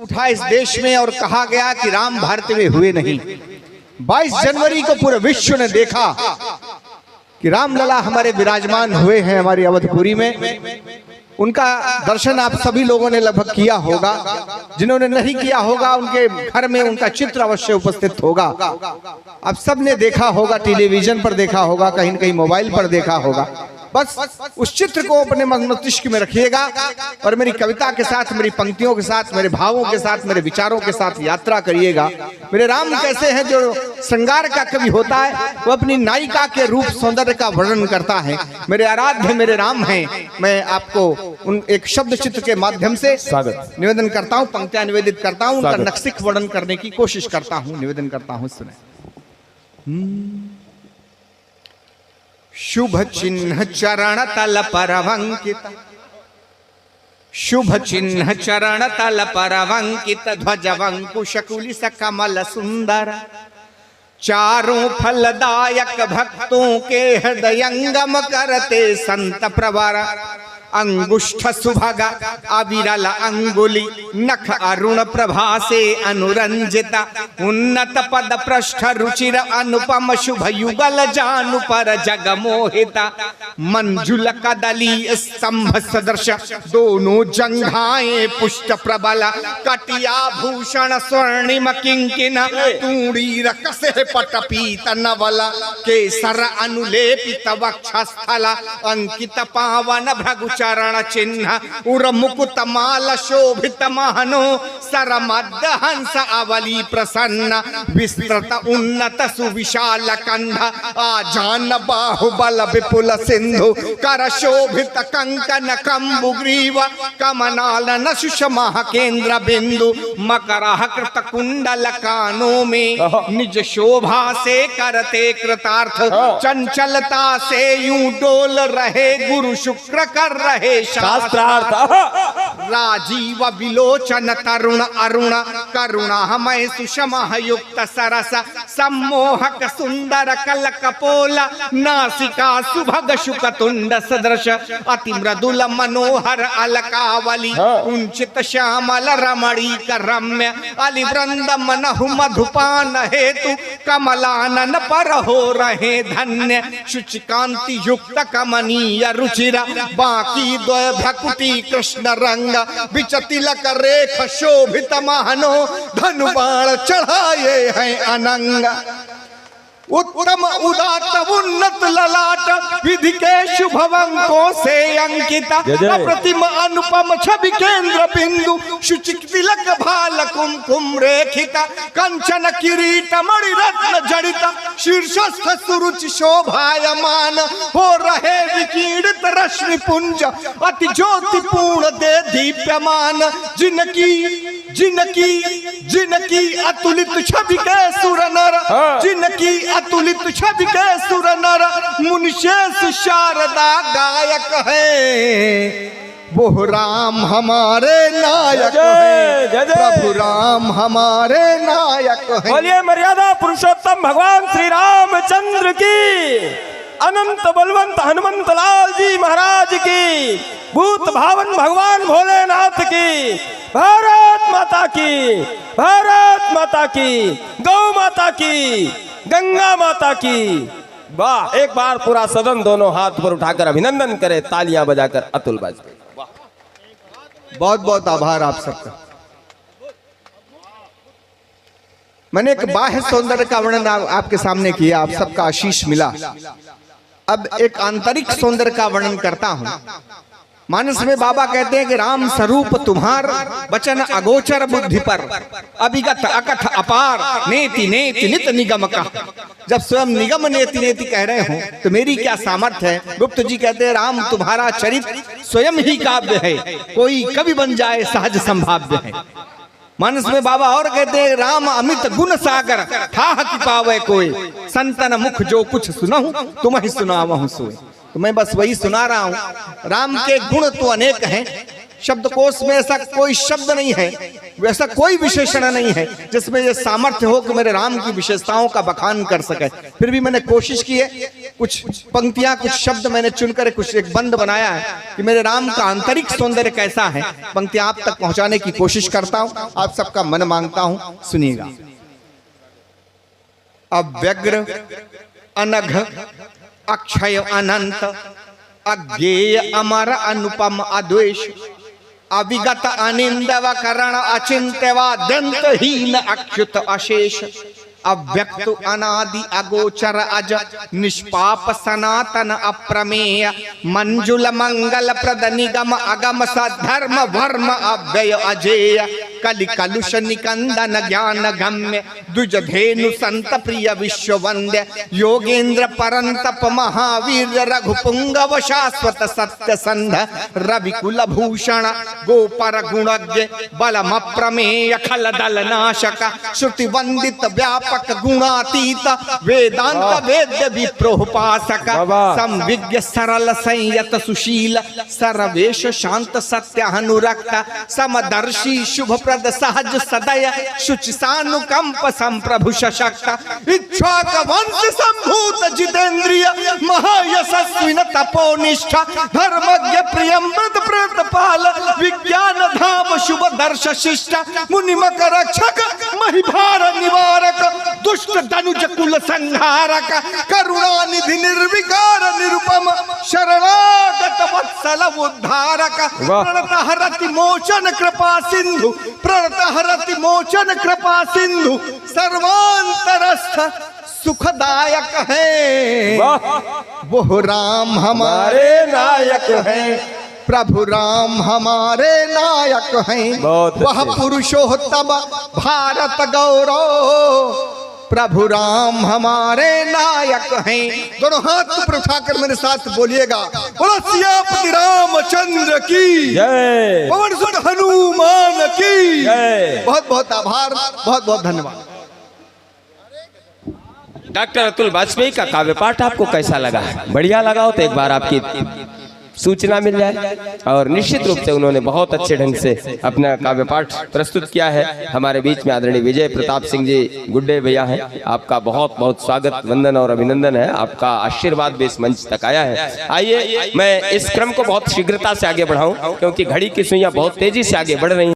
उठा इस देश में और कहा गया कि राम भारत में हुए नहीं। 22 जनवरी को पूरे विश्व ने देखा कि रामलला हमारे विराजमान हुए हैं हमारी अवधपुरी में। उनका दर्शन आप सभी लोगों ने लगभग किया होगा, जिन्होंने नहीं किया होगा उनके घर में उनका चित्र अवश्य उपस्थित होगा। आप सब ने देखा होगा, टेलीविजन पर देखा होगा, कहीं न कहीं मोबाइल पर देखा होगा। बस उस चित्र को अपने मस्तिष्क में रखिएगा और मेरी कविता के साथ, मेरी पंक्तियों के साथ, मेरे भावों के साथ, मेरे विचारों के साथ यात्रा करिएगा। मेरे राम कैसे हैं, जो श्रृंगार का कवि होता है वो अपनी नायिका के रूप सौंदर्य का वर्णन करता है। मेरे आराध्य मेरे राम हैं। मैं आपको उन एक शब्द चित्र के माध्यम से निवेदन करता हूँ, पंक्तियां निवेदित करता हूँ, उनका नक्सिक वर्णन करने की कोशिश करता हूँ, निवेदन करता हूँ। सुने। शुभ चिन्ह चरण तल परवंकित, शुभ चिन्ह चरण तल परवंकित, ध्वज वंकुश कुलिस कमल सुंदर, चारों फलदायक भक्तों के हृदयंगम करते संत प्रवर, अंगुष्ठ सुभगा अविरल अंगुली, नख अरुण प्रभा से अनुरंजिता, उन्नत पद पृष्ठ रुचिर अनुपम, शुभ युगल जानु पर जग मोहिता, मंजुल कदली स्तंभ सदृश, दोनों जंघाएं पुष्ट प्रबल, कटिया भूषण स्वर्णिम किंकिन, तूड़ी रकसे पट पीत नवल, केसर अनुलेपित वक्षस्थल, अंकित पावन भृगु चरण चिन्ह, उर मुकुट माल शोभित महनो, सर मध्य हंस अवली प्रसन्न, विस्तृत उन्नत सुविशाल कंध, आजान बाहुबल विपुल सिंधु, कर शोभित कंकन कंबुग्रीव, कमनालन सुषमा केंद्र बिंदु, मकर कृत कुंडल कानों में, निज शोभा से करते कृतार्थ, चंचलता से यूं डोल रहे गुरु शुक्र कर रहे शास्त्रार्थ, राजीव विलोचन तरुण अरुण, करुणामय सुषमा युक्त सरस, सम्मोहक सुंदर कल कपोल, नासिका सुभग शुक तुंड सदृश, अति मृदुल मनोहर अलकावली, कुंचित श्यामल रमणीक रम्य, अलिवृंद मनहु मधुपान हेतु, कमलानन पर हो रहे धन्य, शुचिकांति युक्त कमनीय रुचिर, बाकी द्वय भकुटी कृष्ण रंग, विचतिलक रेख शोभित महनो, धनुबाण चढ़ाए हैं अनंग, उत्तम उदात उन्नत ललाट, विधि के शुभ अंकों से अंकिता, अप्रतिम अनुपम छवि केंद्र बिंदु, शुचिक तिलक भाल कुमकुम रेखिता, कंचन किरीट मणि रत्न जड़िता, शीर्षस्थ सुरुचि शोभायमान, हो रहे विकीर्णित रश्मि पुंज, अति ज्योतिपूर्ण दे दीप्यमान, जिनकी अतुलित छवि के सुर नर, जिनकी अतुलित छवि के सुर नर, मुनिशेष शारदा गायक है, वो राम हमारे नायक है, प्रभु राम हमारे नायक है। बोलिए मर्यादा पुरुषोत्तम भगवान श्री रामचंद्र की, अनंत बलवंत हनुमंत लाल जी महाराज की, भूत भावन भगवान भोलेनाथ की, भारत माता की, भारत माता की, गौ माता की, गंगा माता की। वाह, एक बार पूरा सदन दोनों हाथ पर उठाकर अभिनंदन करे, तालियां बजाकर अतुल बाजपेयी। बहुत बहुत आभार आप सबका। मैंने एक बाह्य सौंदर्य का वर्णन आपके सामने किया, आप सबका आशीष मिला। अब एक आंतरिक सौंदर्य का वर्णन करता हूं। मानस में बाबा कहते हैं कि राम स्वरूप तुम्हार, वचन अगोचर बुद्धि पर, अभिगत अकथ अपार, नेति नेति नित निगम का। जब स्वयं निगम नेति नेति कह रहे हो तो मेरी क्या सामर्थ्य है। गुप्त जी कहते हैं राम तुम्हारा चरित्र स्वयं ही काव्य है, कोई कवि बन जाए सहज संभाव्य है। मानस में बाबा और कहते हैं राम अमित गुण सागर, ठाह की पावे कोई, संतन मुख जो कुछ सुनहु तुम ही सुनावहु सोई। तो मैं बस वही सुना रहा हूं। राम के गुण तो अनेक हैं, शब्दकोश में ऐसा कोई शब्द नहीं है, वैसा कोई विशेषण नहीं है जिसमें ये सामर्थ्य हो कि मेरे राम की विशेषताओं का बखान कर सके। फिर भी मैंने कोशिश की है, कुछ पंक्तियां, कुछ शब्द मैंने चुनकर कुछ एक बंद बनाया है कि मेरे राम का आंतरिक सौंदर्य कैसा है, पंक्तियां आप तक पहुंचाने की कोशिश करता हूं। आप सबका मन मांगता हूं, सुनिएगा। अव्यग्र अनघ अक्षय अनंत अज्ञेय अमर अनुपम अद्वेष अविगत अनिंदव करण अचिंत्यवा दंतहीन अच्युत अशेष अव्यक्त अनादि अगोचर अज निष्पाप सनातन अप्रमेय मंजुल मंगल प्रद निगम अगम सधर्म वर्म अव्यय अजेय कलि कलुष निकंदन ज्ञान गम्य द्विज धेनु संत प्रिय विश्व वंद्य योगेंद्र परंतप महावीर रघुपुंगव शाश्वत सत्य संध रविकुल भूषण गोपर गुणज्ञ बलम प्रमेय खल दल नाशक श्रुति वंदित व्यापक गुणातीत वेदांत वेद्य विप्रोपासक संविज्ञ सरल संयत सुशील सर्वेश शांत सत्य अनुरक्त समदर्शी शुभ प्रद सहज सदय शुचि सानुकंप संप्रभु सशक्त इच्छाक वंश संभूत जितेंद्रिय महायशस्विन तपोनिष्ठा धर्मज्ञ प्रियम मृत प्रतपाल विज्ञान धाम शुभ दर्श शिष्ट मुनि मकर रक्षक महिभार निवारक दुष्ट धनुज कुल संहारक करुणा निधि निर्विकार निरुपम शरणागत वत्सल उद्धारक प्रणत हरति मोचन कृपा सिंधु प्रणत हरति मोचन कृपा सिंधु सर्वांतरस्थ सुखदायक है वो राम हमारे नायक है प्रभु राम हमारे नायक हैं वह पुरुषोत्तम भारत गौरव प्रभु राम हमारे नायक हैं। दोनों हाथ ऊपर उठाकर मेरे साथ बोलिएगा, बोलो सियापति रामचंद्र की जय, पवन सुत हनुमान की जय। बहुत बहुत आभार, बहुत बहुत धन्यवाद। डॉक्टर अतुल वाजपेयी का काव्य पाठ आपको कैसा लगा? बढ़िया लगा हो तो एक बार आपकी सूचना मिल जाए। और निश्चित रूप से उन्होंने बहुत अच्छे ढंग से अपना काव्य पाठ प्रस्तुत किया है। हमारे बीच में आदरणीय विजय प्रताप सिंह जी गुड्डे भैया हैं, आपका बहुत बहुत स्वागत, वंदन और अभिनंदन है। आपका आशीर्वाद भी इस मंच तक आया है। आइए मैं इस क्रम को बहुत शीघ्रता से आगे बढ़ाऊं क्योंकि घड़ी की सुइयां बहुत तेजी से आगे बढ़ रही हैं।